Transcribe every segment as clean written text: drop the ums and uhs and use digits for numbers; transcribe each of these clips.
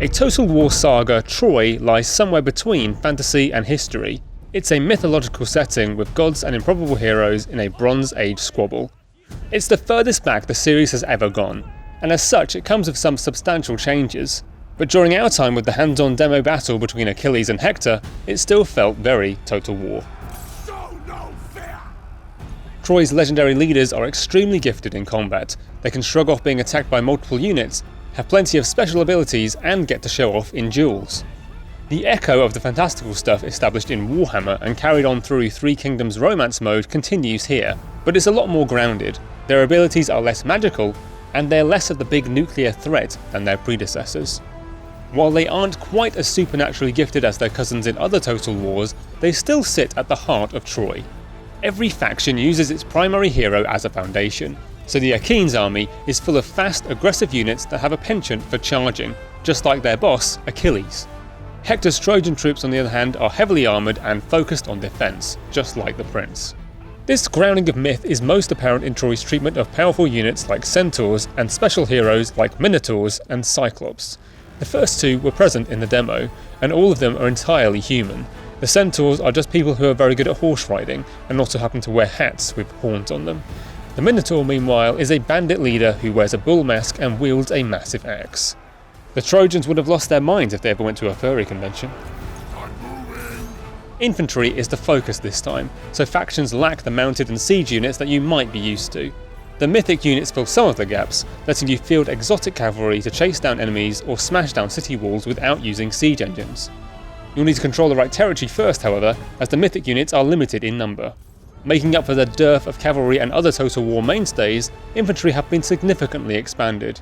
A Total War Saga, Troy lies somewhere between fantasy and history. It's a mythological setting with gods and improbable heroes in a Bronze Age squabble. It's the furthest back the series has ever gone, and as such it comes with some substantial changes. But during our time with the hands-on demo battle between Achilles and Hector, it still felt very Total War. Troy's legendary leaders are extremely gifted in combat. They can shrug off being attacked by multiple units, have plenty of special abilities, and get to show off in duels. The echo of the fantastical stuff established in Warhammer and carried on through Three Kingdoms Romance mode continues here, but it's a lot more grounded. Their abilities are less magical, and they're less of the big nuclear threat than their predecessors. While they aren't quite as supernaturally gifted as their cousins in other Total Wars, they still sit at the heart of Troy. Every faction uses its primary hero as a foundation, so the Achaeans army is full of fast, aggressive units that have a penchant for charging, just like their boss, Achilles. Hector's Trojan troops on the other hand are heavily armoured and focused on defence, just like the prince. This grounding of myth is most apparent in Troy's treatment of powerful units like Centaurs and special heroes like Minotaurs and Cyclops. The first two were present in the demo, and all of them are entirely human. The Centaurs are just people who are very good at horse riding and also happen to wear hats with horns on them. The Minotaur, meanwhile, is a bandit leader who wears a bull mask and wields a massive axe. The Trojans would have lost their minds if they ever went to a furry convention. Infantry is the focus this time, so factions lack the mounted and siege units that you might be used to. The mythic units fill some of the gaps, letting you field exotic cavalry to chase down enemies or smash down city walls without using siege engines. You'll need to control the right territory first, however, as the mythic units are limited in number. Making up for the dearth of cavalry and other Total War mainstays, infantry have been significantly expanded.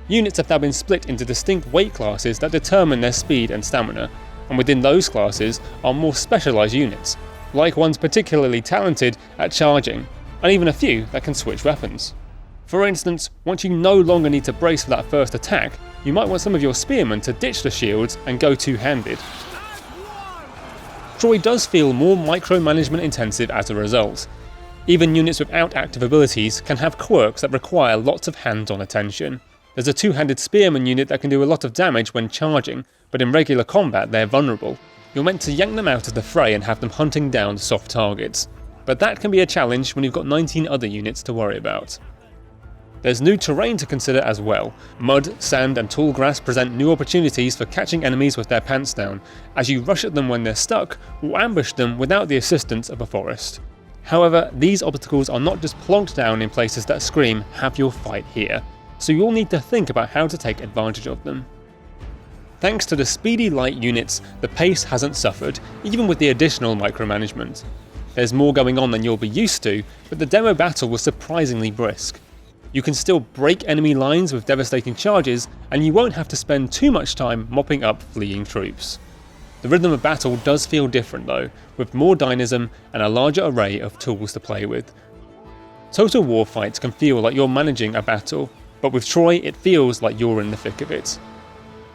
Units have now been split into distinct weight classes that determine their speed and stamina, and within those classes are more specialised units, like ones particularly talented at charging, and even a few that can switch weapons. For instance, once you no longer need to brace for that first attack, you might want some of your spearmen to ditch the shields and go two-handed. Troy does feel more micromanagement intensive as a result. Even units without active abilities can have quirks that require lots of hands-on attention. There's a two-handed spearman unit that can do a lot of damage when charging, but in regular combat they're vulnerable. You're meant to yank them out of the fray and have them hunting down soft targets. But that can be a challenge when you've got 19 other units to worry about. There's new terrain to consider as well. Mud, sand and tall grass present new opportunities for catching enemies with their pants down, as you rush at them when they're stuck or ambush them without the assistance of a forest. However, these obstacles are not just plonked down in places that scream, "have your fight here," so you'll need to think about how to take advantage of them. Thanks to the speedy light units, the pace hasn't suffered, even with the additional micromanagement. There's more going on than you'll be used to, but the demo battle was surprisingly brisk. You can still break enemy lines with devastating charges, and you won't have to spend too much time mopping up fleeing troops. The rhythm of battle does feel different though, with more dynamism and a larger array of tools to play with. Total War fights can feel like you're managing a battle, but with Troy it feels like you're in the thick of it.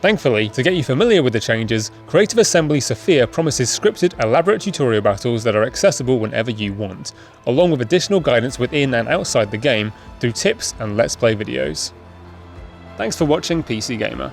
Thankfully, to get you familiar with the changes, Creative Assembly Sophia promises scripted, elaborate tutorial battles that are accessible whenever you want, along with additional guidance within and outside the game through tips and Let's Play videos. Thanks for watching, PC Gamer.